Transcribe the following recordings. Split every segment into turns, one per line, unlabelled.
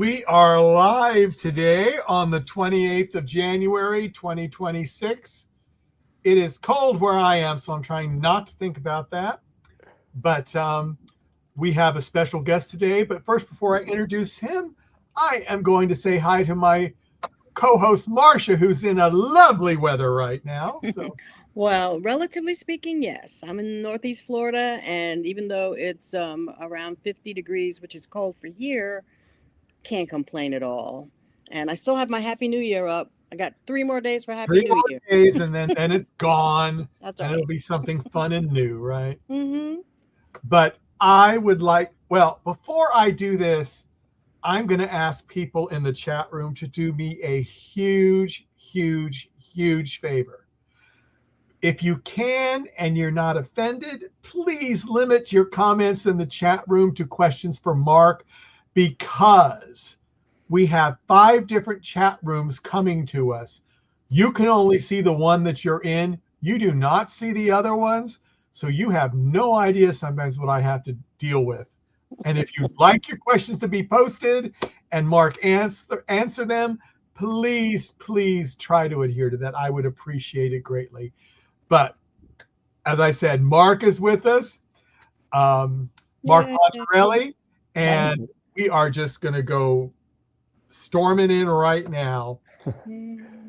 We are live today on the 28th of January, 2026. It is cold where I am, so I'm trying not to think about that. But we have a special guest today. But first, before I introduce him, I am going to say hi to my co-host, Marcia, who's in a lovely weather right now. So,
Well, relatively speaking, yes. I'm in Northeast Florida, and even though it's around 50 degrees, which is cold for here, can't complain at all. And I still have my Happy New Year up. I got 3 more days for Happy
3
New
more
Year.
days, and then it's gone,
That's
and it'll
right.
be something fun and new, right?
Mm-hmm.
But I would like, well, before I do this, I'm going to ask people in the chat room to do me a huge, huge, huge favor. If you can and you're not offended, please limit your comments in the chat room to questions for Mark, because we have 5 different chat rooms coming to us. You can only see the one that you're in. You do not see the other ones. So you have no idea sometimes what I have to deal with. And if you'd like your questions to be posted and Mark answer them, please, please try to adhere to that. I would appreciate it greatly. But as I said, Mark is with us, Mark
Yay.
Pontarelli, and we are just going to go storming in right now.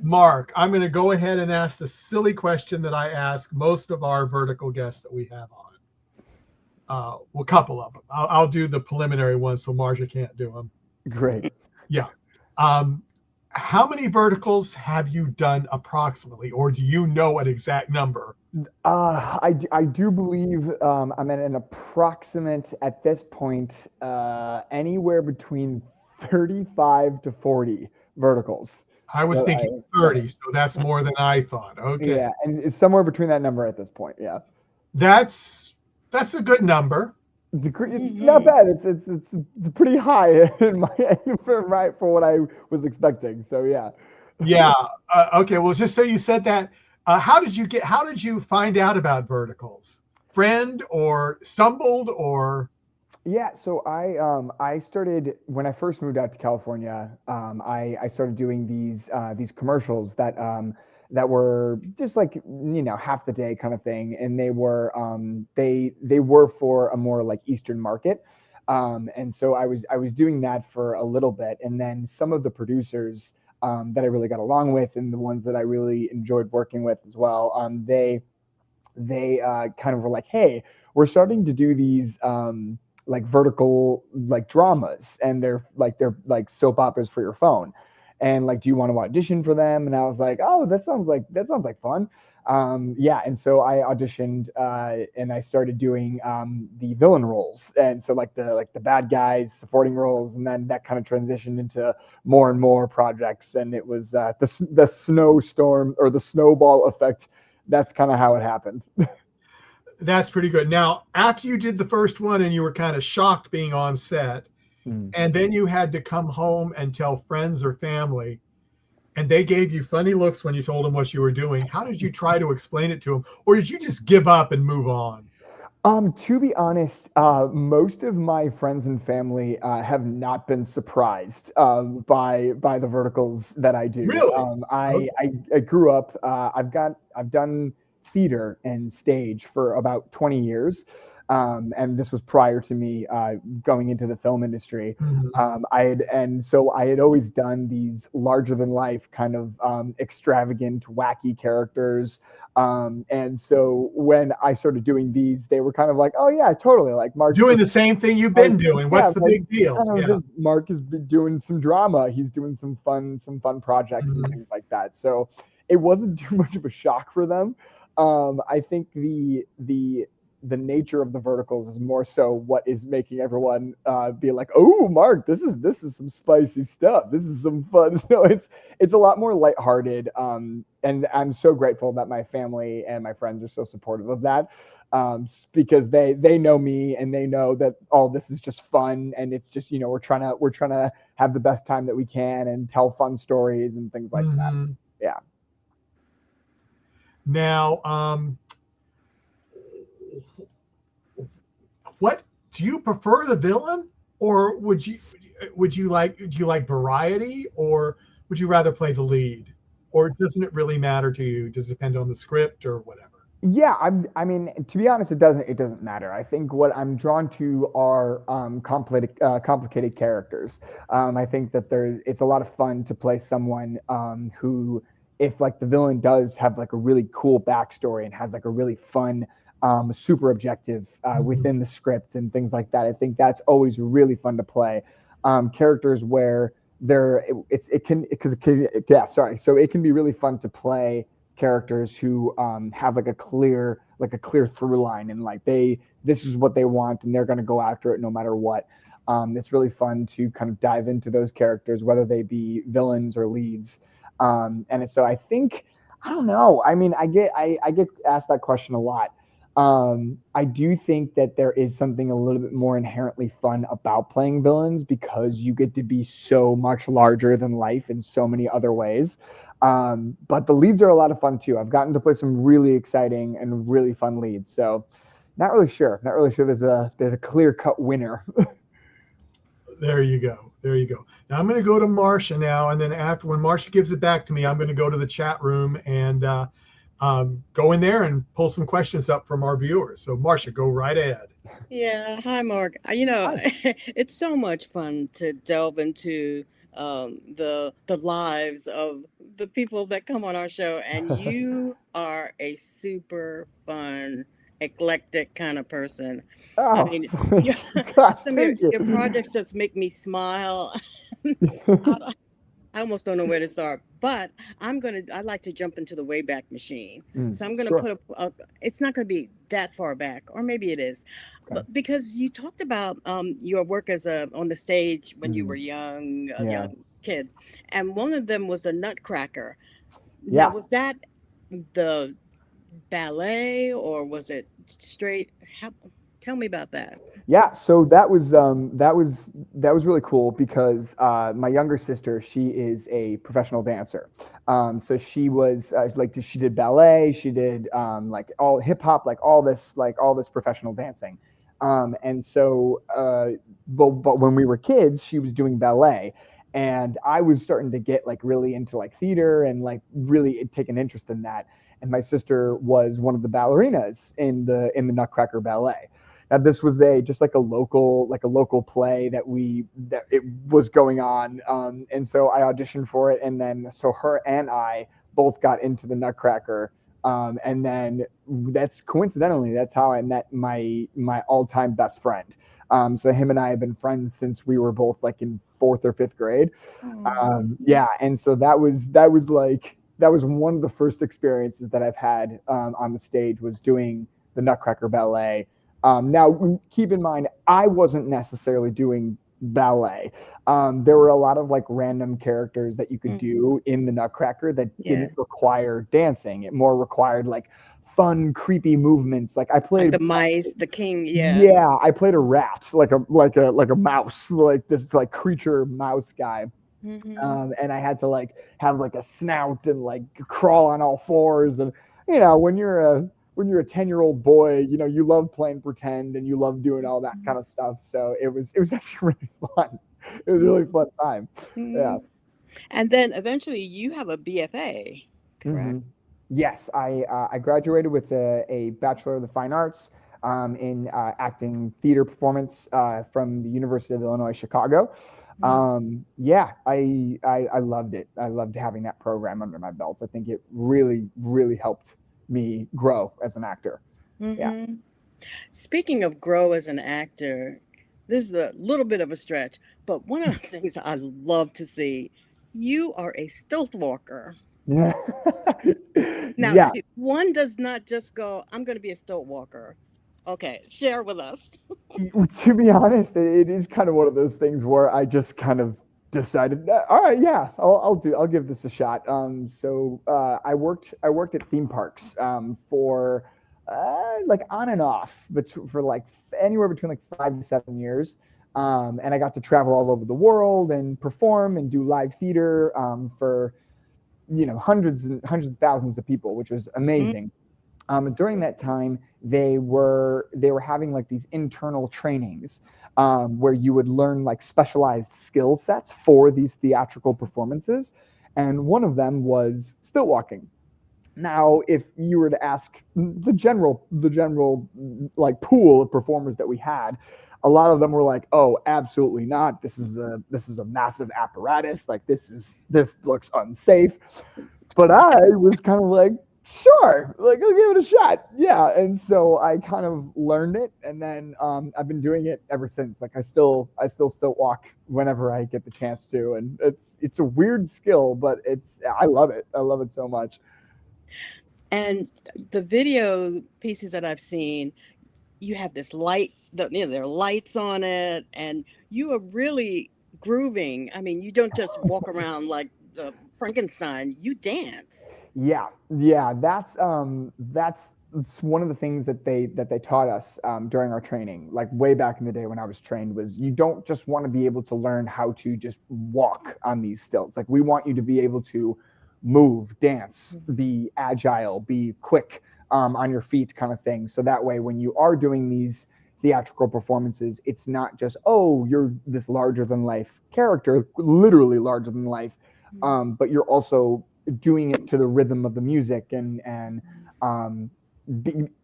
Mark, I'm going to go ahead and ask the silly question that I ask most of our vertical guests that we have on. Well, a couple of them. I'll do the preliminary ones so Marcia can't do them.
Great.
Yeah. How many verticals have you done approximately, or do you know an exact number?
I do believe I'm at an approximate, at this point, anywhere between 35 to 40 verticals.
I was thinking 30, so that's more than I thought. Okay.
Yeah, and it's somewhere between that number at this point. Yeah.
That's a good number.
It's not bad. It's pretty high in for what I was expecting. So yeah.
Yeah. Okay. Well, just so you said that, how did you find out about verticals? Friend or stumbled or?
Yeah, so I started when I first moved out to California. I started doing these commercials that were just like half the day kind of thing, and they were for a more like Eastern market, and so I was doing that for a little bit, and then some of the producers that I really got along with, and the ones that I really enjoyed working with as well, they kind of were like, hey, we're starting to do these like vertical like dramas, and they're like soap operas for your phone, and like, do you want to audition for them? And I was like, oh, that sounds like fun. Yeah, and so I auditioned, and I started doing the villain roles, and so like the bad guys supporting roles, and then that kind of transitioned into more and more projects, and it was the snowstorm or the snowball effect. That's kind of how it happened.
That's pretty good. Now, after you did the first one and you were kind of shocked being on set, and then you had to come home and tell friends or family, and they gave you funny looks when you told them what you were doing, how did you try to explain it to them? Or did you just give up and move on?
To be honest, most of my friends and family have not been surprised by the verticals that I do.
Really?
I grew up. I've done theater and stage for about 20 years. And this was prior to me going into the film industry. So I had always done these larger than life kind of extravagant, wacky characters. And so when I started doing these, they were kind of like, "Oh yeah, totally." Like Mark
doing the same thing you've been doing. What's the big deal?
Yeah. Mark has been doing some drama. He's doing some fun projects and things like that. So it wasn't too much of a shock for them. I think the nature of the verticals is more so what is making everyone be like, oh, Mark, this is some spicy stuff. This is some fun. So it's a lot more lighthearted. And I'm so grateful that my family and my friends are so supportive of that, because they know me, and they know that all this is just fun, and it's just we're trying to have the best time that we can and tell fun stories and things like that. Yeah.
Now, what do you prefer, the villain, or would you? do you like variety, or would you rather play the lead, or doesn't it really matter to you? Does it depend on the script or whatever?
Yeah, I mean, to be honest, it doesn't matter. I think what I'm drawn to are complicated characters. I think that it's a lot of fun to play someone who, if like the villain does have like a really cool backstory and has like a really fun, super objective
Mhm.
within the script and things like that. I think that's always really fun to play. Characters where it can because yeah, sorry. So it can be really fun to play characters who have like a clear through line, and like this is what they want and they're going to go after it no matter what. It's really fun to kind of dive into those characters, whether they be villains or leads. So I think, I don't know, I mean, I get asked that question a lot. I do think that there is something a little bit more inherently fun about playing villains because you get to be so much larger than life in so many other ways. But the leads are a lot of fun too. I've gotten to play some really exciting and really fun leads. So not really sure. Not really sure there's a clear cut winner.
There you go. There you go. Now I'm going to go to Marcia now, and then after when Marcia gives it back to me, I'm going to go to the chat room and go in there and pull some questions up from our viewers. So Marcia, go right ahead.
Yeah, hi Mark.
Hi.
It's so much fun to delve into the lives of the people that come on our show, and you are a super fun, eclectic kind of person. I
Oh,
mean, you,
gosh,
some of
thank
your
you.
projects just make me smile. I, I almost don't know where to start, but I'd like to jump into the Wayback Machine.
Mm,
So I'm gonna
sure.
put it's not gonna be that far back, or maybe it is,
Okay.
but because you talked about your work as a on the stage when you were
Mm,
a
yeah.
young kid, and one of them was a Nutcracker. Now,
Yeah.
was that the ballet or was it straight? How, tell me about that.
Yeah, so that was really cool because my younger sister, she is a professional dancer. So she was she did ballet, she did like all hip hop, like all this professional dancing. But when we were kids, she was doing ballet, and I was starting to get like really into like theater and like really take an interest in that. And my sister was one of the ballerinas in the Nutcracker Ballet. Now this was a just like a local play that it was going on, and so I auditioned for it, and then so her and I both got into the Nutcracker, and then that's coincidentally that's how I met my all time best friend. So him and I have been friends since we were both like in fourth or fifth grade.
Oh.
Yeah, and so that was one of the first experiences that I've had on the stage was doing the Nutcracker Ballet. Now, keep in mind, I wasn't necessarily doing ballet. There were a lot of like random characters that you could
Mhm.
do in the Nutcracker that
Yeah,
didn't require dancing. It more required like fun, creepy movements. Like I
like
played,
the mice, the king. Yeah.
yeah, I played a rat, like a mouse, like this like creature mouse guy.
Hmm.
And I had to like have like a snout and like crawl on all fours. And you know, when you're a 10-year-old boy, you know, you love playing pretend and you love doing all that kind of stuff. So it was actually really fun. It was a really fun time. Yeah.
Hmm. And then eventually you have a BFA, correct?
Hmm. Yes, I graduated with a Bachelor of the Fine Arts in acting theater performance from the University of Illinois Chicago. Yeah, I loved it. I loved having that program under my belt. I think it really helped me grow as an actor. Yeah.
Mm-hmm. Speaking of grow as an actor, this is a little bit of a stretch, but one of the things I love to see, you are a stilt walker.
Yeah.
Now,
Yeah.
one does not just go, I'm going to be a stilt walker. Okay, share with us.
To be honest, it is kind of one of those things where I just kind of decided, all right, yeah, I'll give this a shot. I worked at theme parks for like on and off, but for like anywhere between like 5 to 7 years. And I got to travel all over the world and perform and do live theater for hundreds and hundreds of thousands of people, which was amazing. During that time, they were having like these internal trainings where you would learn like specialized skill sets for these theatrical performances. And one of them was stilt walking. Now, if you were to ask the general like pool of performers that we had, a lot of them were like, "Oh, absolutely not. This is a massive apparatus. Like this looks unsafe." But I was kind of like, "Sure, like I'll give it a shot." Yeah, and so I kind of learned it, and then I've been doing it ever since. Like I still walk whenever I get the chance to, and it's a weird skill, but I love it. I love it so much.
And the video pieces that I've seen, you have this light, there are lights on it, and you are really grooving. I mean, you don't just walk around like Frankenstein, you dance.
Yeah, yeah, that's it's one of the things that they taught us during our training, like way back in the day when I was trained, was you don't just want to be able to learn how to just walk on these stilts. Like we want you to be able to move, dance, be agile, be quick on your feet, kind of thing. So that way, when you are doing these theatrical performances, it's not just, oh, you're this larger than life character, literally larger than life, but you're also doing it to the rhythm of the music and um,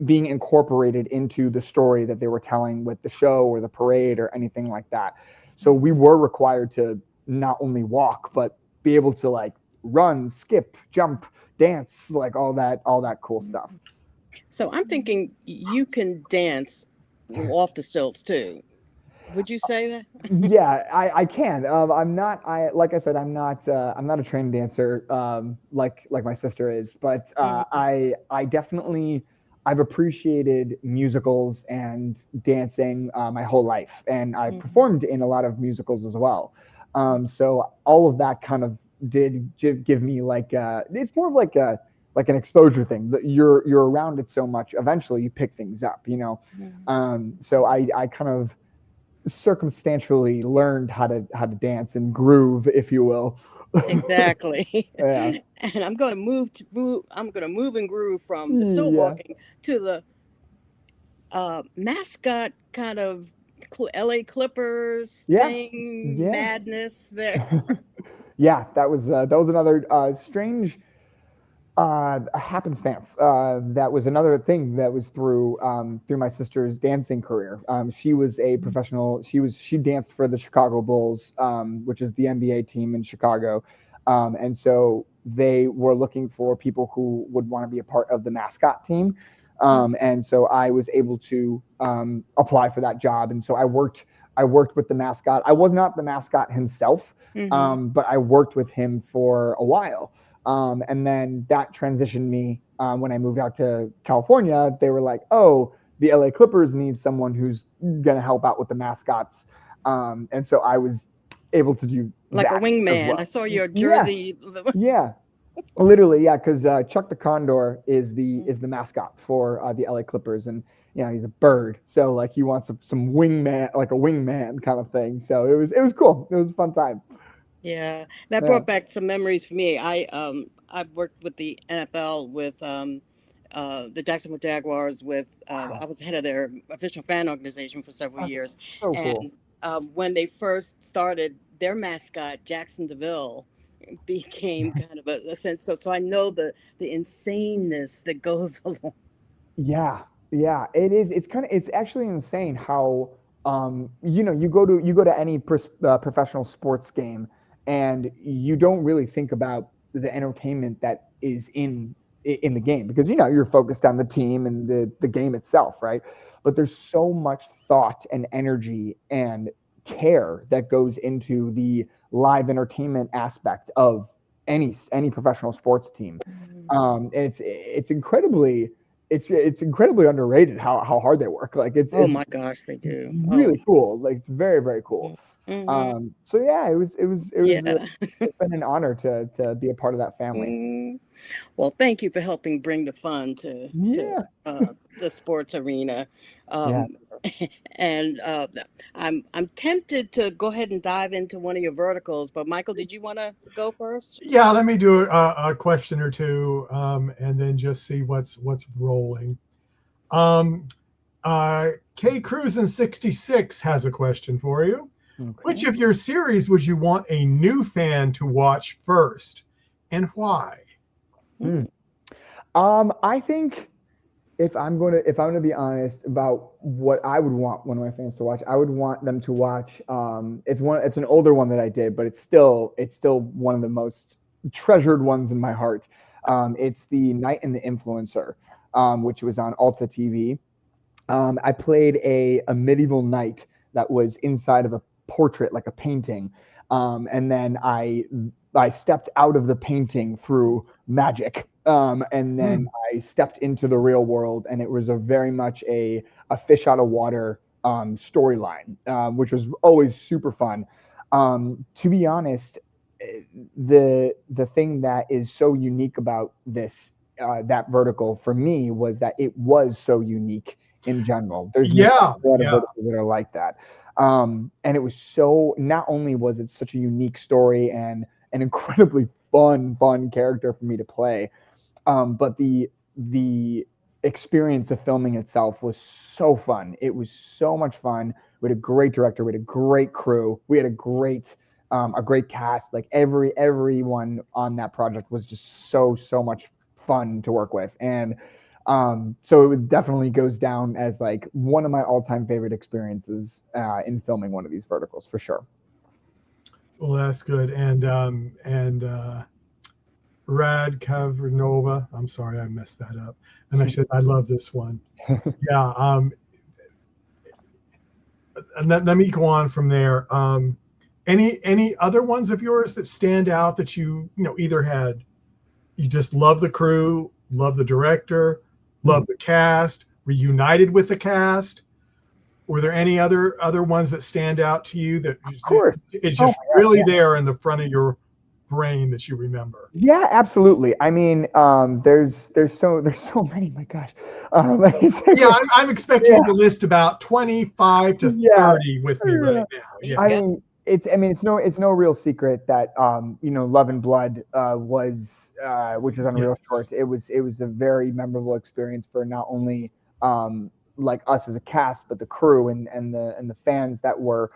being incorporated into the story that they were telling with the show or the parade or anything like that. So we were required to not only walk but be able to like run, skip, jump, dance, like all that cool stuff.
So I'm thinking you can dance off the stilts too. Would you say that?
Yeah, I can. I'm not. I like I said, I'm not a trained dancer like my sister is, but
Mhm,
I definitely I've appreciated musicals and dancing my whole life, and I
mhm,
performed in a lot of musicals as well. So all of that kind of did give me like it's more of like an exposure thing. That you're around it so much, eventually you pick things up, you know.
mhm.
So I kind of circumstantially learned how to dance and groove, if you will.
Exactly.
Yeah,
And I'm going to move. I'm going to move and groove from the stilt
yeah,
walking to the mascot kind of LA Clippers
yeah,
thing,
yeah.
madness there.
Yeah, that was another strange happenstance. That was another thing that was through my sister's dancing career. She was a professional. She danced for the Chicago Bulls, which is the NBA team in Chicago, and so they were looking for people who would want to be a part of the mascot team. And so I was able to apply for that job, and so I worked with the mascot. I was not the mascot himself,
Hmm.
but I worked with him for a while. And then that transitioned me when I moved out to California. They were like, oh, the LA Clippers need someone who's going to help out with the mascots. And so I was able to do
Like a
that as
wingman. I
well.
saw your
Yeah,
jersey.
yeah, literally, yeah. Because Chuck the Condor is the mascot for the LA Clippers, and he's a bird, so like he wants some wingman, like a wingman kind of thing. So it was cool. It was a fun time.
Yeah, that
Yeah.
brought back some memories for me. I've worked with the NFL with the Jacksonville Jaguars with
Wow.
I was head of their official fan organization for several
That's
years,
so cool.
and when they first started, their mascot Jackson DeVille became kind of a sense. So I know the insaneness that goes along.
Yeah, yeah, it is. It's actually insane how you go to any professional sports game, and you don't really think about the entertainment that is in the game, because you're focused on the team and the game itself, right? But there's so much thought and energy and care that goes into the live entertainment aspect of any professional sports team. And it's incredibly underrated how hard they work. Like it's
Oh
it's
my gosh, they do. Oh.
really cool. Like it's very, very cool.
Mm-hmm.
So yeah,
Yeah.
it's been an honor to be a part of that family.
Mm. Well, thank you for helping bring the fun to
Yeah,
the sports arena,
yeah.
um, and I'm tempted to go ahead and dive into one of your verticals. But Michael, did you want to go first?
Yeah, let me do a question or two, and then just see what's rolling. Um, K Cruisin 66 has a question for you.
Okay.
Which of your series would you want a new fan to watch first, and why?
I think if I'm gonna be honest about what I would want one of my fans to watch, I would want them to watch. It's an older one that I did, but it's still one of the most treasured ones in my heart. It's the Knight and the Influencer, which was on Alta TV. I played a medieval knight that was inside of a portrait, like a painting, and then I stepped out of the painting through magic, and then I stepped into the real world, and it was a very much a fish out of water storyline, which was always super fun. To be honest, the thing that is so unique about this that vertical for me was that it was so unique in general. There's not a lot of verticals that are like that. And it was so, not only was it such a unique story and an incredibly fun character for me to play, but the experience of filming itself was so fun. It was so much fun. We had a great director. We had a great crew. We had a great cast. Like everyone on that project was just so much fun to work with. And so it definitely goes down as like one of my all-time favorite experiences in filming one of these verticals for sure.
Well, that's good. And Rad Kavranova, I'm sorry I messed that up. And I said I love this one. Yeah. And let me go on from there. Any other ones of yours that stand out that you either had, you just love the crew, love the director, love the cast, reunited with the cast? Were there any other ones that stand out to you that
of course
it's just really there in the front of your brain that you remember?
Yeah, absolutely. I mean, there's so many. My gosh.
Yeah, I'm expecting you to list about 25 to 30 with me right now. Yeah.
I mean, it's no real secret that Love and Blood was which is on Real Shorts. It was a very memorable experience for not only like us as a cast, but the crew and the fans that were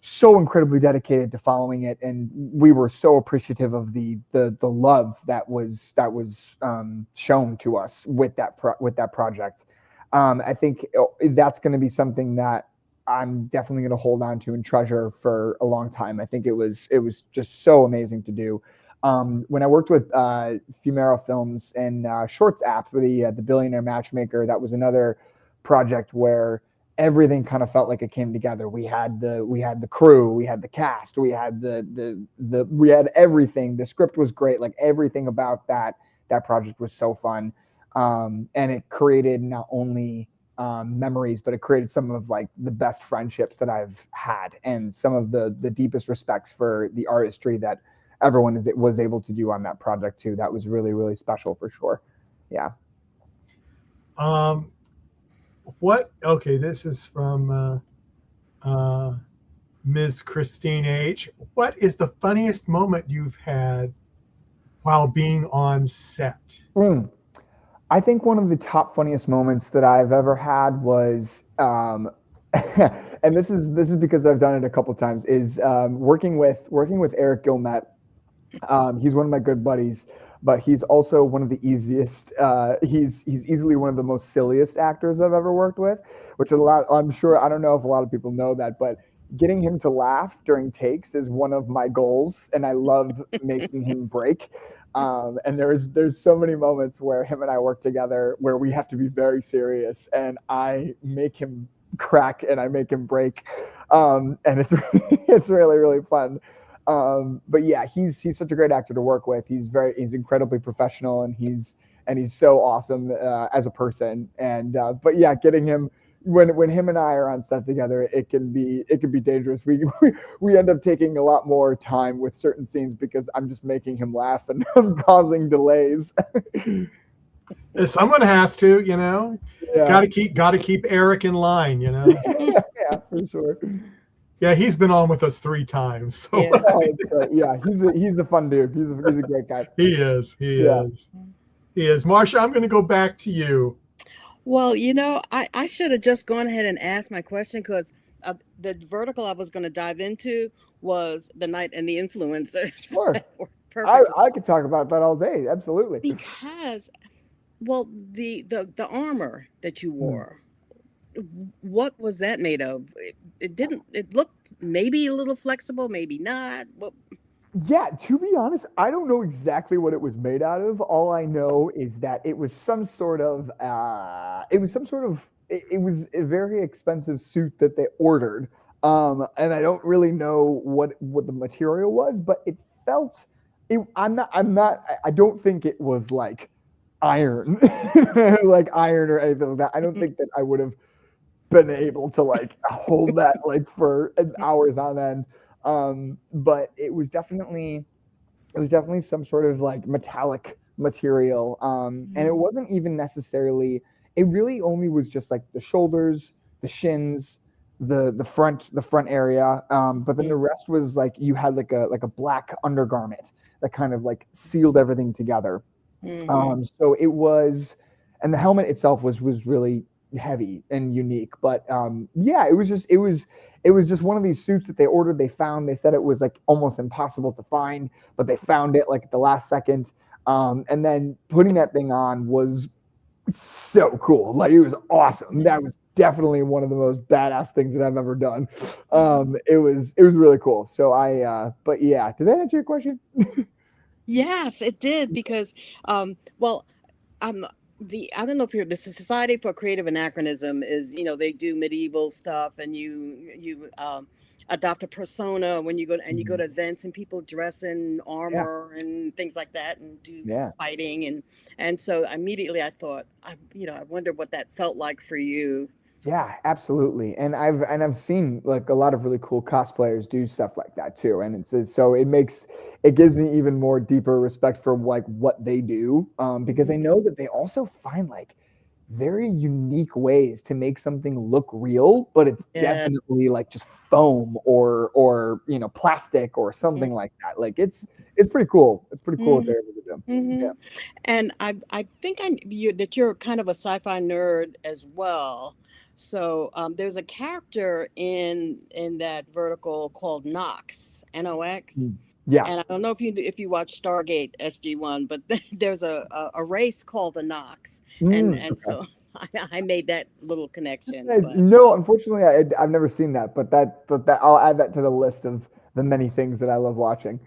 so incredibly dedicated to following it, and we were so appreciative of the love that was shown to us with that project. I think that's going to be something that I'm definitely going to hold on to and treasure for a long time. I think it was just so amazing to do. When I worked with Fumero Films and Shorts app for the Billionaire Matchmaker, that was another project where everything kind of felt like it came together. We had the crew, we had the cast, we had we had everything. The script was great. Like everything about that project was so fun. And it created not only memories, but it created some of like the best friendships that I've had and some of the deepest respects for the artistry that everyone was able to do on that project too. That was really, really special for sure. Yeah.
Okay, this is from Ms. Christine H. What is the funniest moment you've had while being on set?
I think one of the top funniest moments that I've ever had was, and this is because I've done it a couple times, is working with Eric Gilmet. He's one of my good buddies, but he's also one of the easiest. He's easily one of the most silliest actors I've ever worked with, which I'm sure, I don't know if a lot of people know that, but getting him to laugh during takes is one of my goals, and I love making him break. And there's so many moments where him and I work together where we have to be very serious, and I make him crack and I make him break, and it's really, really fun. But yeah, he's such a great actor to work with. He's incredibly professional, and he's so awesome as a person. And but yeah, getting him when him and I are on set together, it can be dangerous. We end up taking a lot more time with certain scenes because I'm just making him laugh and I'm causing delays.
Someone has to, Got to keep Eric in line,
Yeah, for sure.
Yeah, he's been on with us 3 times. So.
Yeah, he's a fun dude. He's a great guy.
He is. He is. Marsha, I'm going to go back to you.
Well, I should have just gone ahead and asked my question because the vertical I was going to dive into was the Knight and the Influencers.
Sure.
That worked perfectly
I could talk about that all day. Absolutely.
because, well, the armor that you
Hmm.
wore, what was that made of? It didn't. It looked maybe a little flexible, maybe not. Well,
Yeah, to be honest, I don't know exactly what it was made out of. All I know is that it was some sort of it was a very expensive suit that they ordered. And I don't really know what the material was, but it felt I don't think it was like iron, like iron or anything like that. I don't
mhm,
think that I would have been able to like hold that like for hours on end. But it was definitely some sort of like metallic material. And it
mhm,
wasn't even necessarily. It really only was just like the shoulders, the shins, the front area. But then the rest was like you had like a black undergarment that kind of like sealed everything together.
mhm,
So it was, and the helmet itself was really heavy and unique. But yeah, it was just one of these suits that they ordered. They found. They said it was like almost impossible to find, but they found it like at the last second. And then putting that thing on was so cool. Like it was awesome. That was definitely one of the most badass things that I've ever done.
mhm.
It was really cool. So but yeah, did that answer your question?
Yes, it did because, well, I'm I don't know if you're the Society for Creative Anachronism is, they do medieval stuff and you adopt a persona when you go and you go
Mhm.
to events and people dress in
Yeah,
armor and things like that and do
yeah.
fighting and so immediately I thought I wonder what that felt like for you.
Yeah, absolutely. And I've seen like a lot of really cool cosplayers do stuff like that too. And so it gives me even more deeper respect for like what they do. Because I
Mhm.
know that they also find like very unique ways to make something look real, but it's
Yeah.
definitely like just foam or plastic or something like that. Like it's pretty cool. It's pretty cool what
Mm-hmm.
they're able to do. Yeah.
Hmm. And I think that you're kind of a sci-fi nerd as well. So there's a character in that vertical called Nox, Nox.
Mm. Yeah.
And I don't know if you watch Stargate SG-1, but there's a race called the Nox, and
Okay.
so I made that little connection.
Nice.
But
No, unfortunately, I've never seen that, but that I'll add that to the list of the many things that I love watching.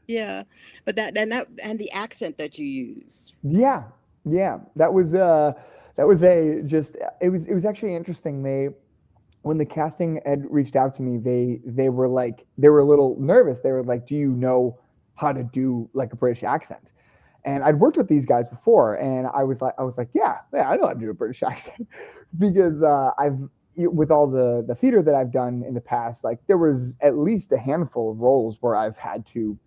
yeah, but that and the accent that you used.
Yeah, yeah, that was a just it was actually interesting. When the casting had reached out to me, they were like they were a little nervous. They were like, "Do you know how to do like a British accent?" And I'd worked with these guys before, and I was like, yeah, I know how to do a British accent because I've with all the theater that I've done in the past, like there was at least a handful of roles where I've had to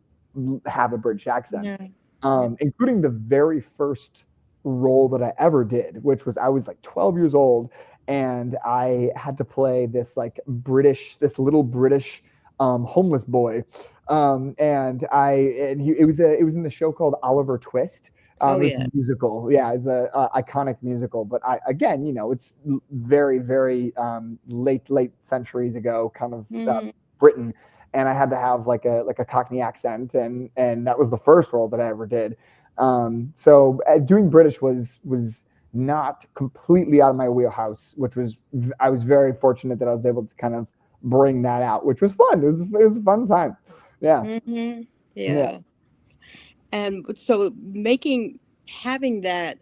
have a British accent,
Yeah. Yeah.
including the very first role that I ever did, which was I was like 12 years old, and I had to play this little British homeless boy, it was in the show called Oliver Twist.
Oh
It was
yeah.
a musical, yeah, it's a iconic musical. But I again, it's very very late centuries ago, kind of
Mm-hmm.
Britain, and I had to have like a Cockney accent, and that was the first role that I ever did. So doing British was not completely out of my wheelhouse, which was I was very fortunate that I was able to kind of bring that out, which was fun. It was a fun time. Yeah,
Mm-hmm.
yeah.
Yeah. And so having that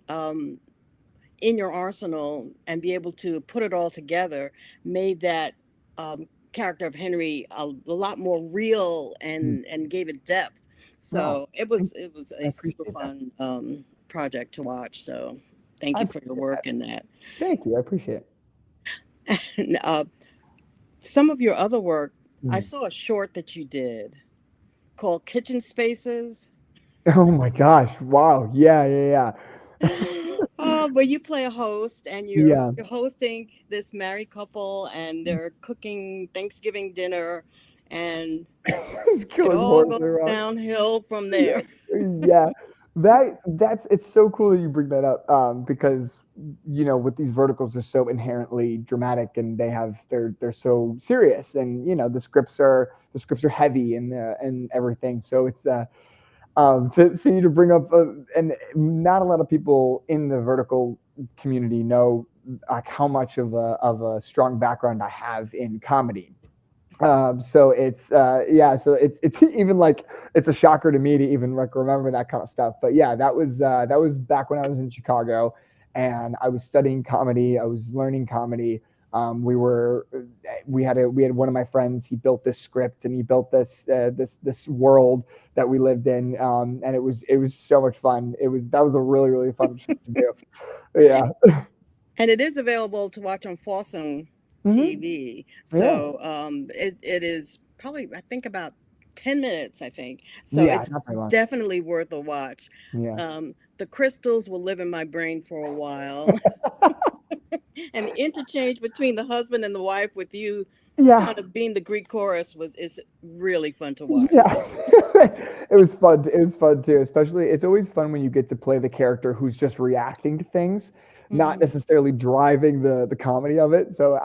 in your arsenal and be able to put it all together made that character of Henry a lot more real
Mm.
and gave it depth.
No,
So
thank
it was
I
a super
appreciate that.
fun project to watch. So thank
I
you for your
appreciate that.
work in that.
Thank you. I appreciate it.
And, some of your other work, I
Mm.
saw a short that you did called Kitchen Spaces.
Oh my gosh! Wow. Yeah, yeah, yeah.
Oh, but you play a host, and
Yeah.
you're hosting this married couple, and they're cooking Thanksgiving dinner, and
It's
it
killing
all
horses
goes
around.
downhill from
Yeah,
there.
yeah. That's it's so cool that you bring that up because with these verticals are so inherently dramatic, and they're so serious, and the scripts are heavy and everything. So it's so you to bring up, and not a lot of people in the vertical community know like how much of a strong background I have in comedy. So it's so it's even like it's a shocker to me to even like remember that kind of stuff. But yeah, that was back when I was in Chicago, and I was studying comedy. I was learning comedy. We had one of my friends. He built this script, and he built this world that we lived in, and it was so much fun. That was a really really fun show to do. Yeah.
And it is available to watch on Fossum
Hmm.
TV.
Yeah.
So it is probably, I think, about 10 minutes, I think. So
Yeah.
it's
Not very long.
definitely worth a watch.
Yeah.
The crystals will live in my brain for a while. And the interchange between the husband and the wife with you
Yeah.
kind of being the Greek chorus is really fun to watch.
Yeah. It was fun. It was fun too. Especially, it's always fun when you get to play the character who's just reacting to things, not
Mhm.
necessarily driving the comedy of it. So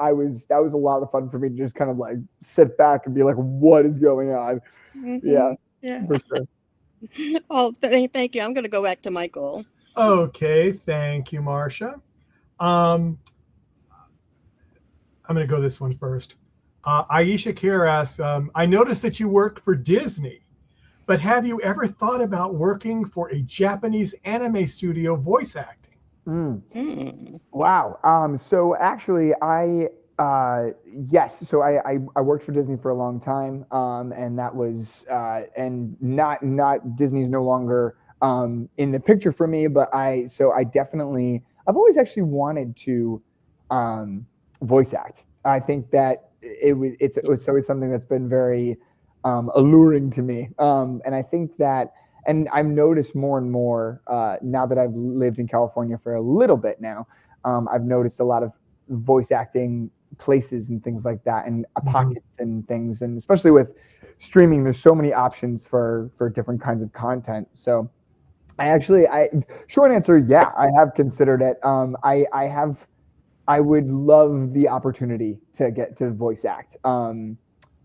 that was a lot of fun for me to just kind of like sit back and be like, what is going on? Yeah,
Yeah.
for sure.
Oh, thank you. I'm going to go back to Michael.
Okay, thank you, Marcia. Um, I'm going to go this one first. Aisha Kier asks, I noticed that you work for Disney, but have you ever thought about working for a Japanese anime studio voice acting?
Mm.
Mm.
Wow. So actually, yes. So I worked for Disney for a long time, and that was and not Disney's no longer in the picture for me, but I definitely I've always actually wanted to um, voice act. I think that it's always something that's been very alluring to me, and I think that and I've noticed more and more now that I've lived in California for a little bit now. I've noticed a lot of voice acting places and things like that, and
Mhm.
pockets and things, and especially with streaming, there's so many options for different kinds of content. So I short answer, yeah, I have considered it. I would love the opportunity to get to voice act.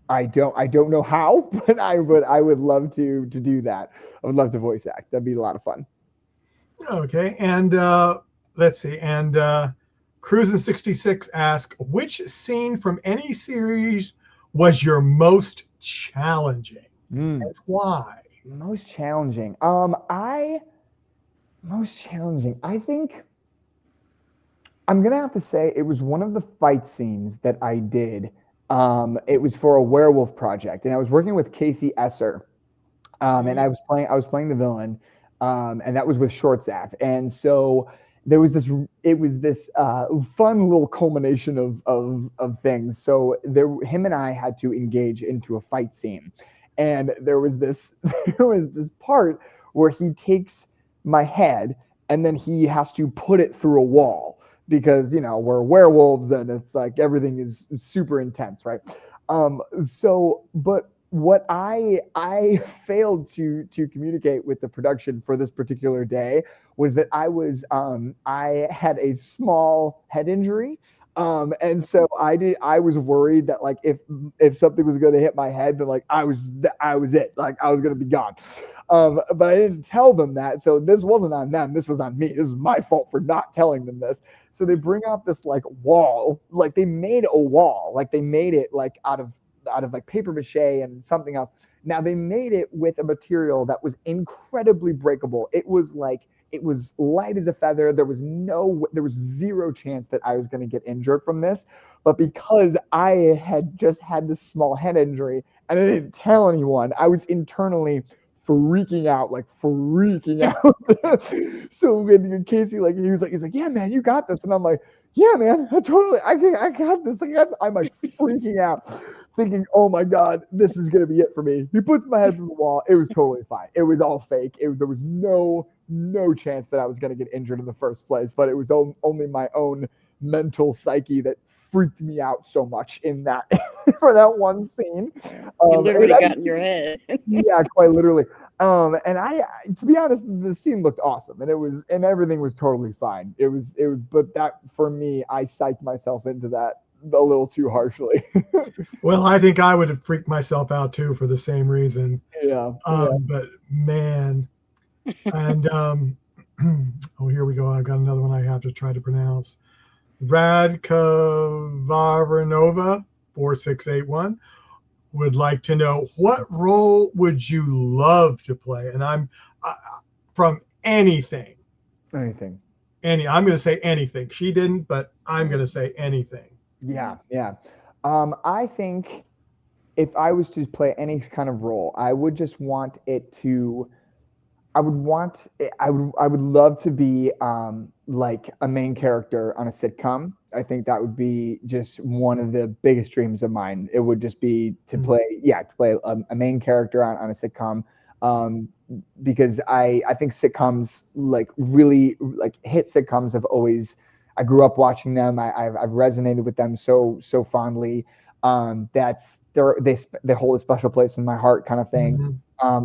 I don't know how, but I would love to do that. I would love to voice act. That'd be a lot of fun.
Okay, and let's see. And Cruisin66 asks, which scene from any series was your most challenging
Mm,
and why?
most challenging. I most challenging. I think I'm gonna have to say it was one of the fight scenes that I did. It was for a werewolf project, and I was working with Casey Esser, and
Mm.
I was playing the villain, and that was with Short Zap. And so there was this it was this fun little culmination of things. So him and I had to engage into a fight scene, and there was this there was this part where he takes my head and then he has to put it through a wall because we're werewolves and it's like everything is super intense, right? But what I failed to communicate with the production for this particular day was that I had a small head injury. And so I was worried that like if something was going to hit my head, then like I was it, like I was going to be gone. But I didn't tell them that, so this wasn't on them, this was on me. This was my fault for not telling them this. So they bring out this like wall, like they made a wall, like they made it like out of like paper mache and something else. Now they made it with a material that was incredibly breakable. It was light as a feather. There was zero chance that I was going to get injured from this. But because I had just had this small head injury and I didn't tell anyone, I was internally freaking out, like freaking out. So when Casey, like, he's like, yeah, man, you got this. And I'm like, yeah, man, I got this. I'm like freaking out, thinking, oh my God, this is going to be it for me. He puts my head through the wall. It was totally fine. It was all fake. There was no chance that I was going to get injured in the first place, but it was only my own mental psyche that freaked me out so much in that for that one scene.
You
And
literally got in your head.
yeah, quite literally. And to be honest, the scene looked awesome, and everything was totally fine. But that for me, I psyched myself into that a little too harshly.
Well, I think I would have freaked myself out too for the same reason.
Yeah.
But man, and oh, here we go. I've got another one I have to try to pronounce. Radkavaranova 4681 would like to know, what role would you love to play? And I'm from anything.
Anything.
I'm going to say anything. She didn't, but I'm going to say anything.
Yeah. I think if I was to play any kind of role, I would just want it to. I would love to be like a main character on a sitcom. I think that would be just one of the biggest dreams of mine. It would just be to play a main character on a sitcom, because I think sitcoms, like really like hit sitcoms, have always, I grew up watching them. I've resonated with them so fondly. That's they hold a special place in my heart, kind of thing.
Mm-hmm.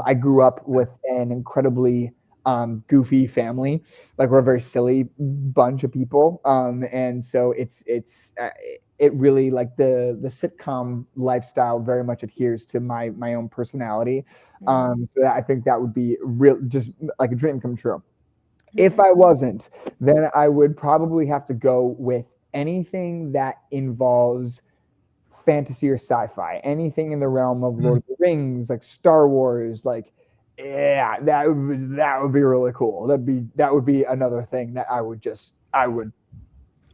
I grew up with an incredibly goofy family. Like, we're a very silly bunch of people, and so it really, like, the sitcom lifestyle very much adheres to my own personality. So I think that would be real, just like a dream come true. If I wasn't, then I would probably have to go with anything that involves fantasy or sci-fi, anything in the realm of Lord of the Rings, like Star Wars, like, yeah, that would be really cool. That would be another thing that I would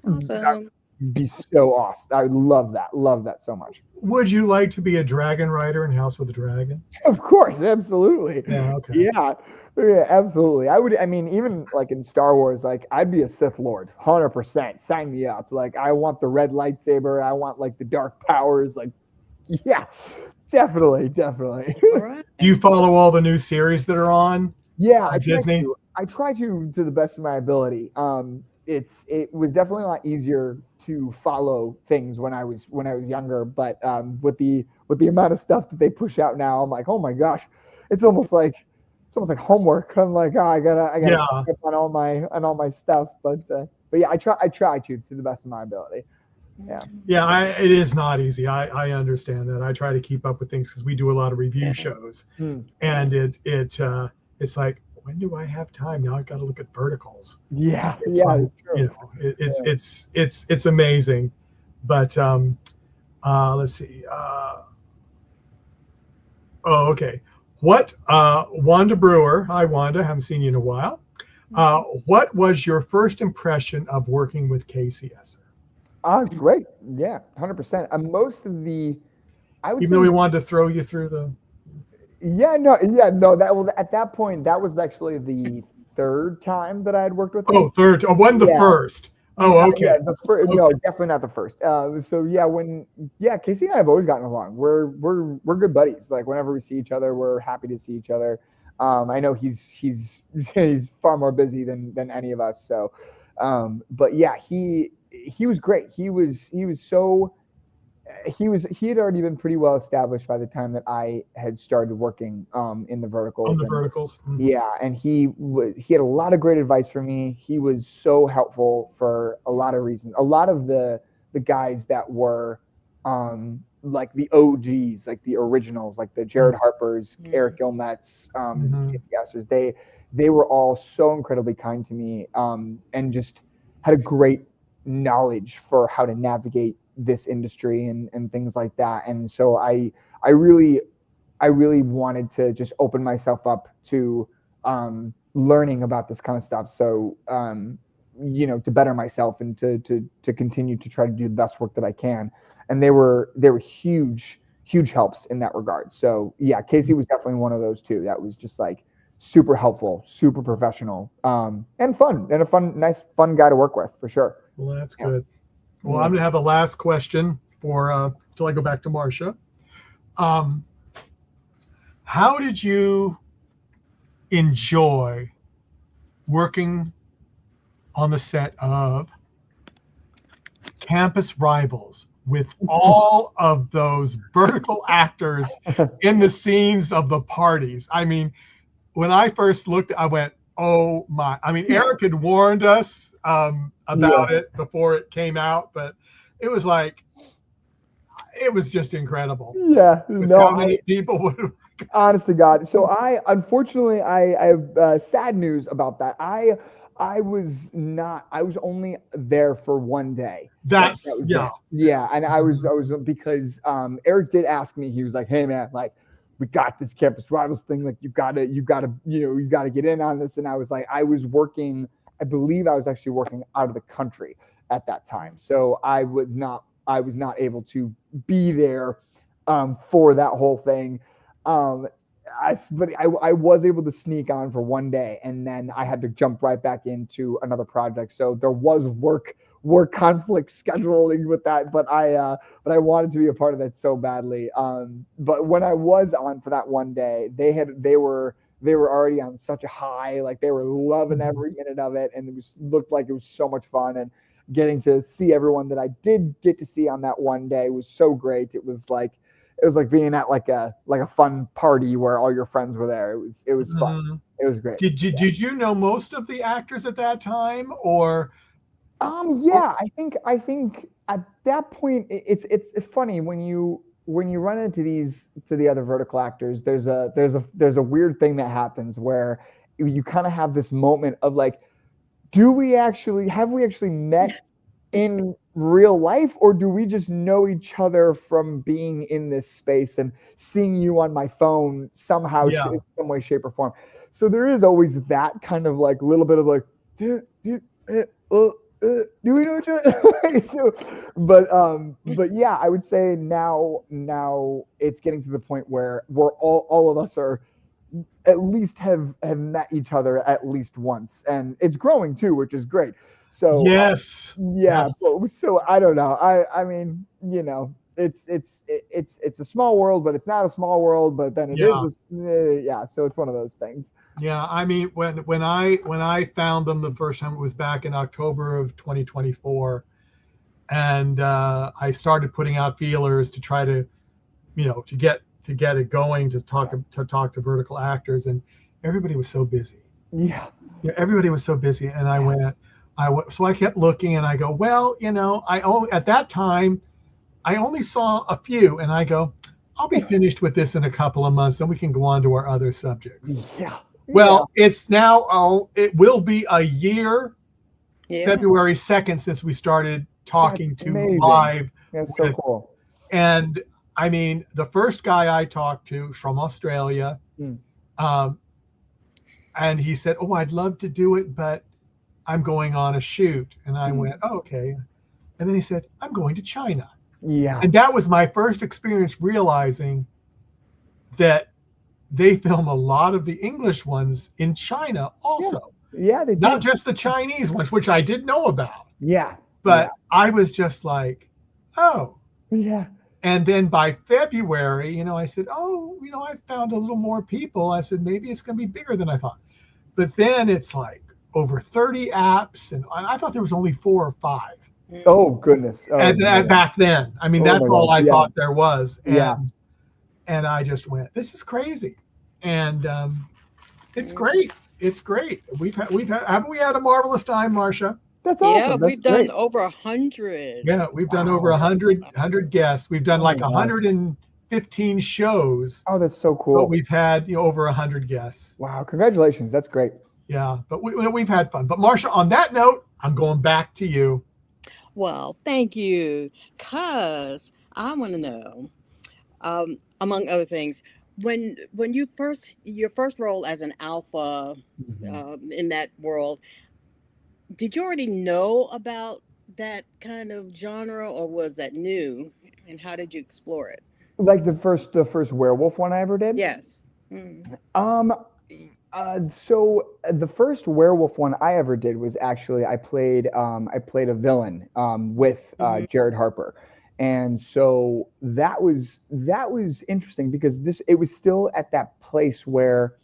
Awesome.
be so awesome. I would love that so much.
Would you like to be a dragon rider in House of the Dragon?
Of course, absolutely.
Yeah, okay.
Yeah, absolutely. I mean, even like in Star Wars, like, I'd be a Sith Lord, 100%. Sign me up. Like, I want the red lightsaber. I want, like, the dark powers. Like, yeah, definitely.
All right.
Do you follow all the new series that are on?
Yeah, I
Disney.
try to the best of my ability. It was definitely a lot easier to follow things when I was younger, but with the amount of stuff that they push out now, I'm like, oh my gosh, it's almost like homework. I'm like, oh, I gotta
Yeah.
catch up on all my stuff, but yeah, I try to the best of my ability.
Yeah, it is not easy. I understand that. I try to keep up with things because we do a lot of review shows, and it's like, when do I have time? Now I've got to look at verticals.
Yeah,
It's
yeah,
like,
true.
it's amazing, but let's see. Okay. What Wanda Brewer? Hi, Wanda. Haven't seen you in a while. What was your first impression of working with Casey Esser?
Great. Yeah, 100%. Most of the, I would
Even
say,
though we wanted to throw you through the.
no. That, well, at that point, that was actually the third time that I had worked with him.
Oh, third. Oh, wasn't the first. Oh, okay.
Yeah, no, definitely not the first. So yeah, Casey and I have always gotten along. We're good buddies. Like, whenever we see each other, we're happy to see each other. I know he's far more busy than any of us. So, but yeah, he was great. He had already been pretty well established by the time that I had started working in the verticals.
On the verticals.
Yeah, and he had a lot of great advice for me. He was so helpful for a lot of reasons. A lot of the guys that were like the OGs, like the originals, like the Jared Harpers, Eric Gilmetts, Gassers, they were all so incredibly kind to me, and just had a great knowledge for how to navigate this industry and things like that. And so I really wanted to just open myself up to learning about this kind of stuff. So to better myself and to continue to try to do the best work that I can. And they were huge helps in that regard. So yeah, Casey was definitely one of those too. That was just like super helpful, super professional, and fun, and a nice fun guy to work with, for sure.
Well, that's good. Well, I'm going to have a last question for till I go back to Marcia. How did you enjoy working on the set of Campus Rivals with all of those vertical actors in the scenes of the parties? I mean, when I first looked, I went, "Oh my!" I mean, Eric had warned us about it before it came out, but it was like it was just incredible.
Yeah,
With
no,
how many people would.
honest to God. So unfortunately, I have sad news about that. I was not. I was only there for one day. That
That's
was
yeah.
it. Yeah, and I was because Eric did ask me. He was like, "Hey man, like we got this campus rivals thing. Like you gotta you gotta get in on this." And I was like, I was working. I believe I was actually working out of the country at that time, so I was not. I was not able to be there for that whole thing. Um, but I was able to sneak on for one day, and then I had to jump right back into another project. So there was work conflict scheduling with that, but I wanted to be a part of it so badly. But when I was on for that one day, they were already on such a high, like they were loving every minute of it, and it was looked like it was so much fun. And getting to see everyone that I did get to see on that one day was so great. It was like being at like a fun party where all your friends were there. It was fun. It was great.
Did you know most of the actors at that time, or?
Yeah, I think at that point it's funny when you run into the other vertical actors. There's a weird thing that happens where you kind of have this moment of like, have we actually met in real life, or do we just know each other from being in this space and seeing you on my phone somehow,
Yeah.
in some way, shape, or form? So there is always that kind of like little bit of like, do we know each other? But yeah, I would say now it's getting to the point where we're all of us are at least have met each other at least once, and it's growing too, which is great. So
Yes.
yeah,
Yes.
so I don't know. I mean, it's a small world, but it's not a small world. But then it is. Yeah. So it's one of those things.
Yeah, I mean, when I found them the first time, it was back in October of 2024, and I started putting out feelers to try to, to get it going, to talk to vertical actors, and everybody was so busy.
Yeah.
Yeah, everybody was so busy, and so I kept looking, and I go, well, at that time, I only saw a few, and I go, I'll be finished with this in a couple of months, then we can go on to our other subjects.
Yeah.
Well, it's now, it will be a year, February 2nd, since we started talking live.
That's so cool.
And I mean, the first guy I talked to from Australia, and he said, "Oh, I'd love to do it, but I'm going on a shoot." And I went, "Oh, okay." And then he said, "I'm going to China."
Yeah.
And that was my first experience realizing that they film a lot of the English ones in China also.
Yeah, they do.
Not just the Chinese ones, which I did know about.
Yeah.
But I was just like, oh.
Yeah.
And then by February, I said, oh, I found a little more people. I said, maybe it's going to be bigger than I thought. But then it's like over 30 apps. And I thought there was only 4 or 5.
Oh, goodness. Oh,
and back then, I mean, that's all I thought there was. And, and I just went, this is crazy. And it's great. It's great. Haven't we had a marvelous time, Marcia?
That's awesome.
Yeah, we've done over 100.
Yeah, we've done over 100 guests. We've done like 115 shows.
Oh, that's so cool.
But we've had over 100 guests.
Wow, congratulations. That's great.
Yeah, but we've had fun. But Marcia, on that note, I'm going back to you.
Well, thank you. Because I want to know, among other things, when your first role as an alpha in that world, did you already know about that kind of genre, or was that new? And how did you explore it?
Like the first werewolf one I ever did?
Yes.
So the first werewolf one I ever did was actually I played a villain with Jared Harper. And so that was interesting because it was still at that place where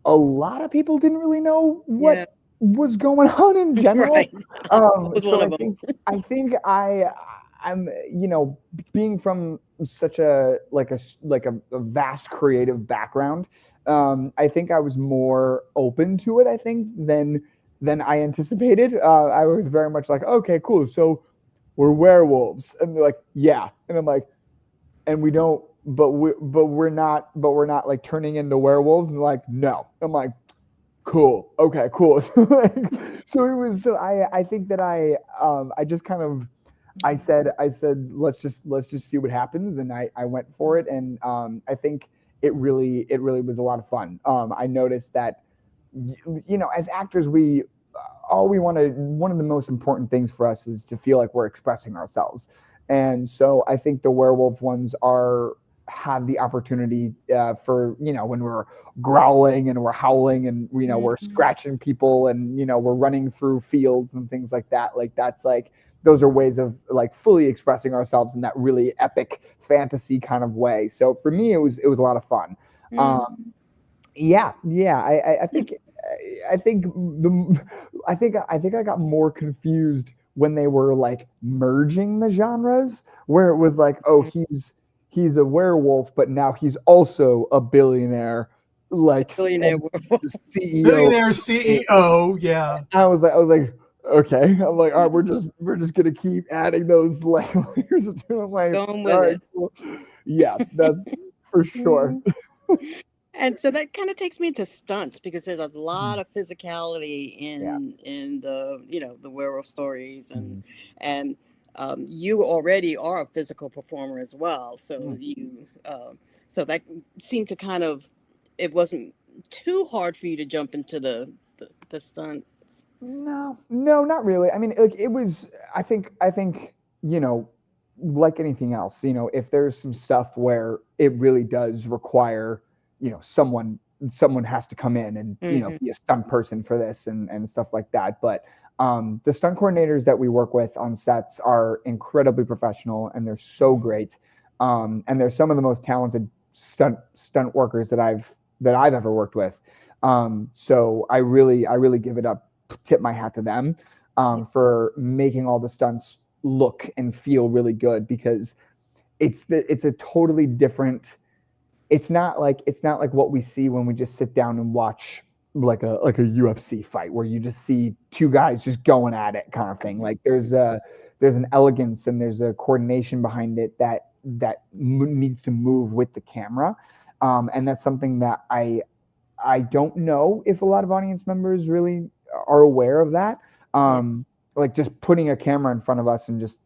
a lot of people didn't really know what was going on in general.
Right.
So I think I'm, you know, being from such a a vast creative background, I think I was more open to it, I think, than I anticipated. I was very much like, okay, cool, so we're werewolves, and they're like, yeah, and I'm like, and we don't, but we're not like turning into werewolves, and they're like, no. I'm like, cool, okay, cool. So it was, so I think that I just kind of, I said let's just see what happens, and I went for it, and I think it really was a lot of fun. I noticed that, you know, as actors, all we want to one of the most important things for us is to feel like we're expressing ourselves, and so I think the werewolf ones are have the opportunity, for, you know, when we're growling and we're howling and, you know, we're
Mhm.
scratching people, and, you know, we're running through fields and things like that, like that's like those are ways of like fully expressing ourselves in that really epic fantasy kind of way. So for me, it was a lot of fun.
Mhm.
Yeah, yeah. I think the I think I got more confused when they were like merging the genres, where it was like, oh, he's a werewolf, but now he's also a billionaire, like
Billionaire
and
werewolf.
the CEO.
Billionaire CEO. Yeah.
I was like, okay. I'm like, all right, we're just gonna keep adding those layers to it. I'm like,
Going
all
with
right,
it.
cool. Yeah, that's for sure.
Mhm. And so that kind of takes me into stunts because there's a lot
Mhm.
of physicality
Yeah.
in the the werewolf stories
Mhm.
and you already are a physical performer as well. So
Mm.
so that seemed to kind of it wasn't too hard for you to jump into the stunts.
No, no, not really. I mean, like it was. I think you know, like anything else, you know, if there's some stuff where it really does require, you know, someone has to come in and, you know,
Hmm.
be a stunt person for this and stuff like that. But the stunt coordinators that we work with on sets are incredibly professional, and they're so great. And they're some of the most talented stunt workers that I've ever worked with. So I really give it up, tip my hat to them, for making all the stunts look and feel really good, because it's a totally different. It's not like what we see when we just sit down and watch like a UFC fight, where you just see two guys just going at it kind of thing. Like there's an elegance and there's a coordination behind it that needs to move with the camera, and that's something that I don't know if a lot of audience members really are aware of that.
Yeah.
Like just putting a camera in front of us and just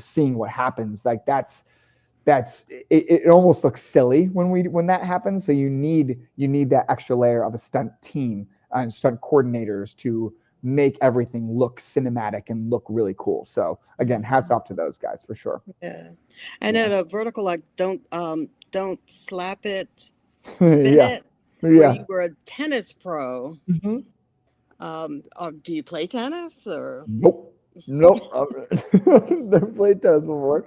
seeing what happens. Like it almost looks silly when that happens. So you need that extra layer of a stunt team and stunt coordinators to make everything look cinematic and look really cool. So again, hats off to those guys for sure.
Yeah. And
Yeah.
then a vertical like don't slap it, spin
Yeah.
it, where
Yeah.
you were a tennis pro.
Mhm.
Do you play tennis or?
Nope. Nope. Never played tennis before.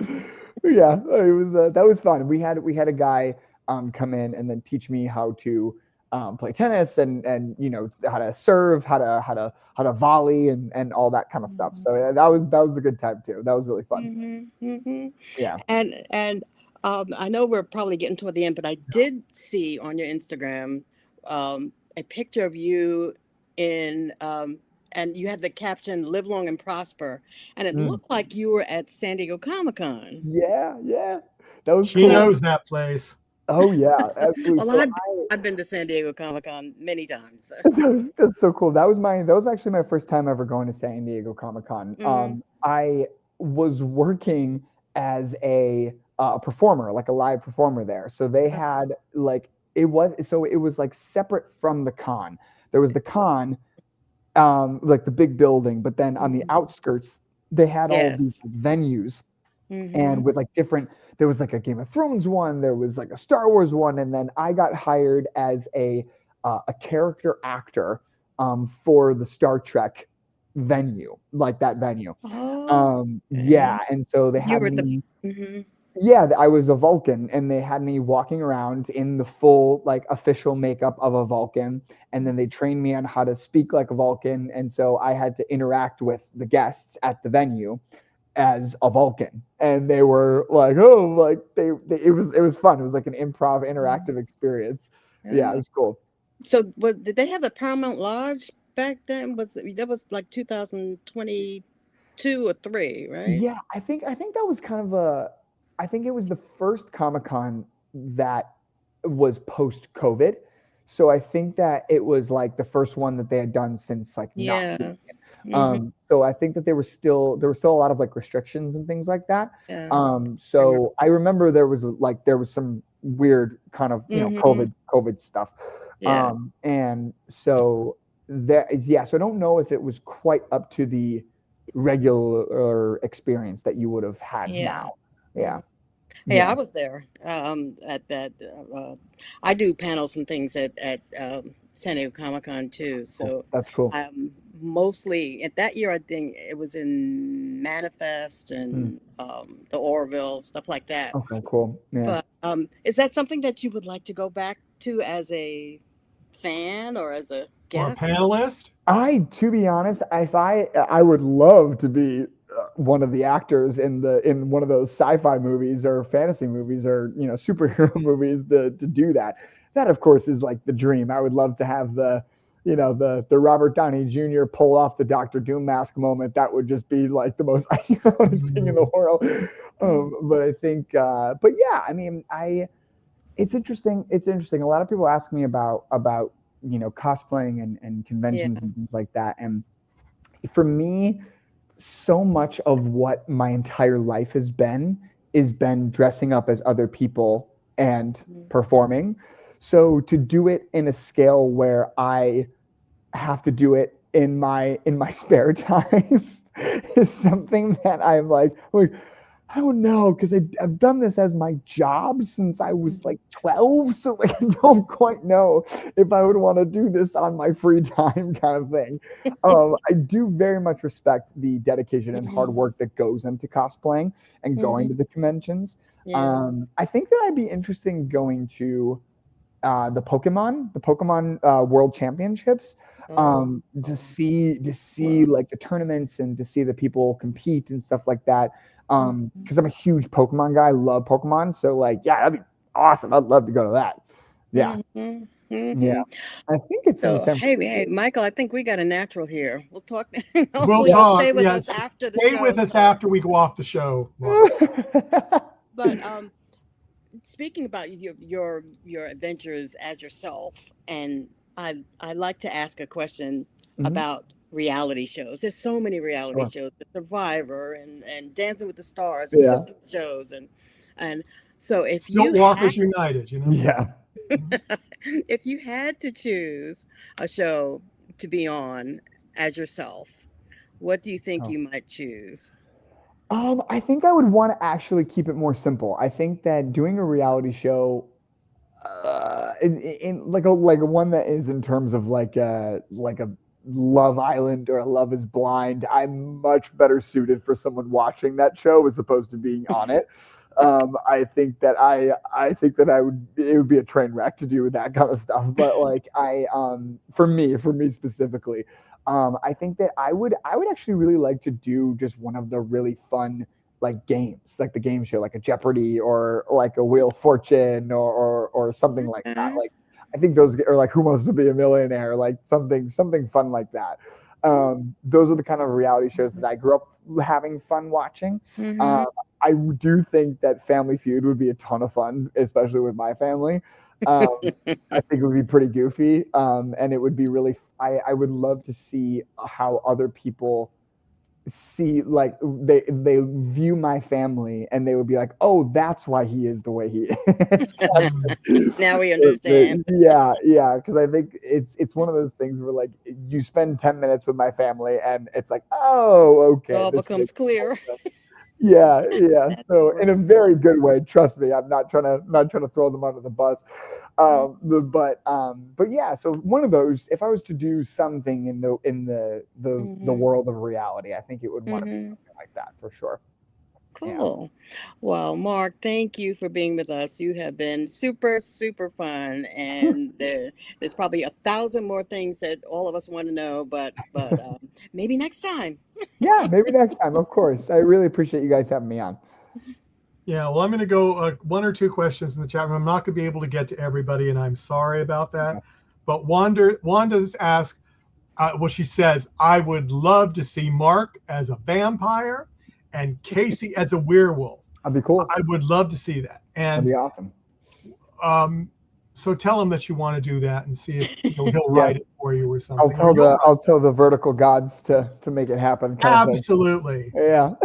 But yeah, it was that was fun. We had a guy come in and then teach me how to play tennis, and you know, how to serve, how to volley, and all that kind of stuff. So yeah, that was a good time too. That was really fun.
Mm-hmm.
Yeah.
And I know we're probably getting toward the end, but I did see on your Instagram a picture of you in and you had the caption "Live long and prosper," and it
Mm.
looked like you were at San Diego Comic-Con.
Yeah. Yeah. That was
She
cool.
So,
knows that place.
Oh yeah, absolutely.
well,
So
I've been to San Diego Comic-Con many times.
that's so cool. That was actually my first time ever going to San Diego Comic Con.
Mm-hmm.
I was working as a performer, like a live performer there. So they had like it was like separate from the con. There was the con, like the big building, but then on the outskirts they had all of these
Yes.
venues,
Mm-hmm.
and with like different, there was like a Game of Thrones one, there was like a Star Wars one, and then I got hired as a character actor, for the Star Trek venue, like that venue.
Oh,
Yeah,
okay.
and so they
You
had
were at the.
me.
Mm-hmm.
Yeah, I was a Vulcan, and they had me walking around in the full, like, official makeup of a Vulcan, and then they trained me on how to speak like a Vulcan, and so I had to interact with the guests at the venue, as a Vulcan, and they were like, oh, like it was fun. It was like an improv
Mm.
interactive experience. Yeah, it
Yeah.
was cool.
So, did they have the Paramount Lodge back then? That was like 2022 or three, right?
Yeah, I think that was kind of a I think it was the first Comic-Con that was post COVID. So I think that it was like the first one that they had done since like not doing
Yeah.
it.
Hmm.
So I think that there were still a lot of like restrictions and things like that.
Yeah. I remember.
So I remember there was some weird kind of
Hmm.
COVID stuff.
Yeah.
And so yeah, so I don't know if it was quite up to the regular experience that you would have had now.
Yeah.
Yeah.
Yeah,
Yeah.
I was there at that. I do panels and things at San Diego Comic Con too.
Cool.
So
That's cool.
mostly at that year, I think it was in Manifest
Mm.
and the Orville stuff like that.
Okay, cool. Yeah.
But is that something that you would like to go back to as a fan or as a
Or a
guest?
panelist.
To be honest, if I would love to be one of the actors in one of those sci-fi movies or fantasy movies or superhero movies to do that. That of course is like the dream. I would love to have the Robert Downey Jr. pull off the Doctor Doom mask moment. That would just be like the most iconic thing in the world.
Mm,
But I think, but yeah, I mean, it's interesting. It's interesting. A lot of people ask me about cosplaying and
yeah.
conventions and things like that. And for me, so much of what my entire life has been is been dressing up as other people and
Mm,
performing. So to do it in a scale where I have to do it in my spare time is something that I'm like, I don't know, because I've done this as my job since I was
mhm,
like 12. So like I don't quite know if I would want to do this on my free time kind of thing. I do very much respect the dedication and hard
mhm,
work that goes into cosplaying and going
mhm.
to the conventions.
Yeah.
I think that I'd be interested in going to the Pokemon World Championships,
Oh,
to
oh,
see
wow.
like the tournaments and to see the people compete and stuff like that.
Mhm,
Because I'm a huge Pokemon guy, love Pokemon, so like yeah, that'd be awesome. I'd love to go to that. Yeah,
mhm,
yeah.
mhm.
I think it's in
So,
San
hey,
Francisco.
Michael, I think we got a natural here. We'll talk.
We'll
Hopefully, you'll
Yeah.
talk.
stay with us
Yes.
after the
Stay
show.
with us
So,
after we go off the show, Mark.
but speaking about your adventures as yourself, and I like to ask a question
Mhm.
about reality shows. There's so many reality
Sure.
shows, The Survivor and Dancing with the Stars and
Yeah.
cooking shows and so if
Stilt
you had
Walkers United, you know?
Yeah.
if you had to choose a show to be on as yourself, what do you think
Oh.
you might choose?
I think I would want to actually keep it more simple. I think that doing a reality show in like a one that is in terms of like a Love Island or a Love Is Blind, I'm much better suited for someone watching that show as opposed to being on it. I think that I would it would be a train wreck to do that kind of stuff. But like for me specifically, I think that I would actually really like to do just one of the really fun like games, like the game show, like a Jeopardy or like a Wheel of Fortune or something like that.
Okay.
Like I think those are like Who Wants to Be a Millionaire, like something fun like that. Those are the kind of reality shows that I grew up having fun watching. Um,
Mm-hmm.
I do think that Family Feud would be a ton of fun, especially with my family. I think it would be pretty goofy, and it would be really. I would love to see how other people see like they view my family and they would be like, oh, that's why he is the way he is.
Mm.
Now we understand.
Yeah, because I think it's one of those things where like you spend 10 minutes with my family and it's like, oh,
It
okay,
all
this
becomes
makes more
clear.
sense. Yeah, yeah.
That's
So in a
wonderful.
very good way, trust me. I'm not trying to throw them under the bus. But yeah. So one of those, if I was to do something in the
Mm-hmm.
world of reality, I think it would want to be
Mm-hmm.
something like that for sure.
Cool. Well, Mark, thank you for being with us. You have been super, super fun, and there's probably 1,000 more things that all of us want to know, but maybe next time.
Yeah, maybe next time. Of course. I really appreciate you guys having me on.
Yeah, well, I'm going to go one or two questions in the chat room. I'm not going to be able to get to everybody, and I'm sorry about that.
Okay.
But Wanda's asked, well, she says, I would love to see Mark as a vampire and Casey as a werewolf.
That'd be cool.
I would love to see that.
That'd
And
be awesome.
So tell him that you want to do that and see if he'll write it for you or something.
I'll tell the vertical gods to make it happen.
Absolutely.
Yeah.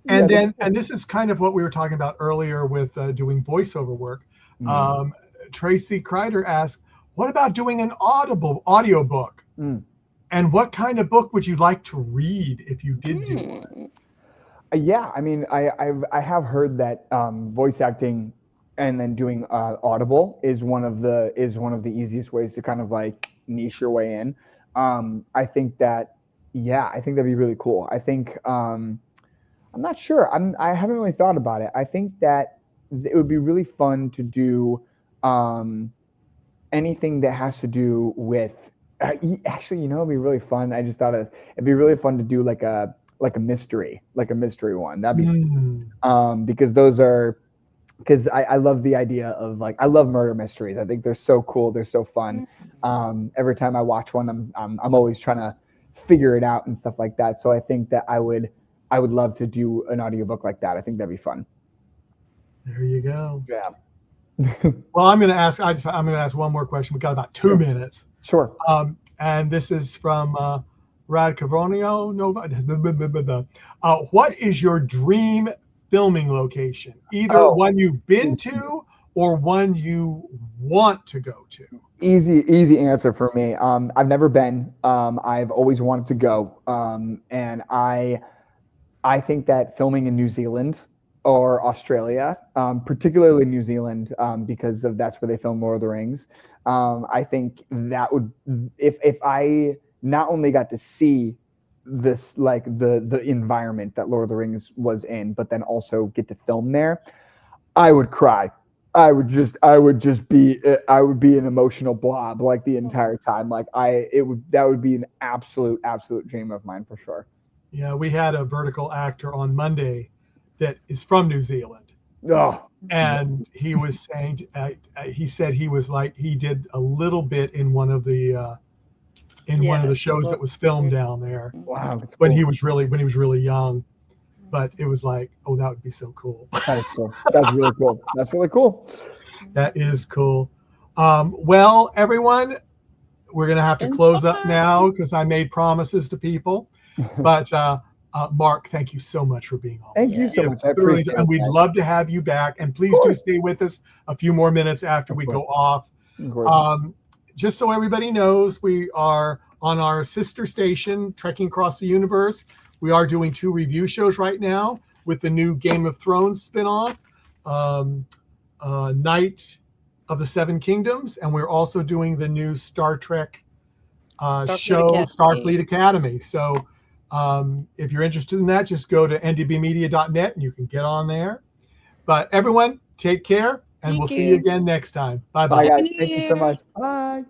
And then, and this is kind of what we were talking about earlier with doing voiceover work.
Mm.
Tracy Kreider asked, what about doing an audio book?
Mm.
And what kind of book would you like to read if you did do one?
Yeah, I mean, I have heard that voice acting and then doing Audible is one of the easiest ways to kind of like niche your way in. I think that'd be really cool. I think I'm not sure. I haven't really thought about it. I think that it would be really fun to do anything that has to do with. Actually, it'd be really fun. I just thought it'd be really fun to do like a mystery one. That'd be because those are. Because I love the idea of I love murder mysteries. I think they're so cool. They're so fun. Every time I watch one, I'm always trying to figure it out and stuff like that. So I think that I would love to do an audiobook like that. I think that'd be fun.
There you go.
Yeah.
Well, I'm going to ask one more question. We got about 2 minutes.
Sure.
And this is from Rad Cavronio Nova. What is your dream filming location? Either one you've been to or one you want to go to.
Easy answer for me. I've never been. I've always wanted to go. And I think that filming in New Zealand or Australia, particularly New Zealand, because that's where they film Lord of the Rings. I think that would, if I not only got to see this the environment that Lord of the Rings was in, but then also get to film there, I would cry. I would be an emotional blob the entire time. That would be an absolute dream of mine for sure.
Yeah, we had a vertical actor on Monday that is from New Zealand.
Oh.
And he was saying, he said he did a little bit in one of the one of the shows that was filmed down there.
Wow, that's cool.
when he was really young. But it was that would be so cool.
That is cool. That's really cool. That's really cool.
That is cool. Well, everyone, we're gonna have to close up now because I made promises to people. But Mark, thank you so much for being on.
Thank you so much. I appreciate it.
And we'd love to have you back. And please do stay with us a few more minutes after we go off. Just so everybody knows, we are on our sister station, Trekking Across the Universe. We are doing 2 review shows right now with the new Game of Thrones spinoff, Night of the Seven Kingdoms, and we're also doing the new Star Trek show, Starfleet Academy. So if you're interested in that, just go to ndbmedia.net and you can get on there. But everyone, take care, and we'll see you again next time. Bye-bye.
Bye, guys. Thank you so much. Bye.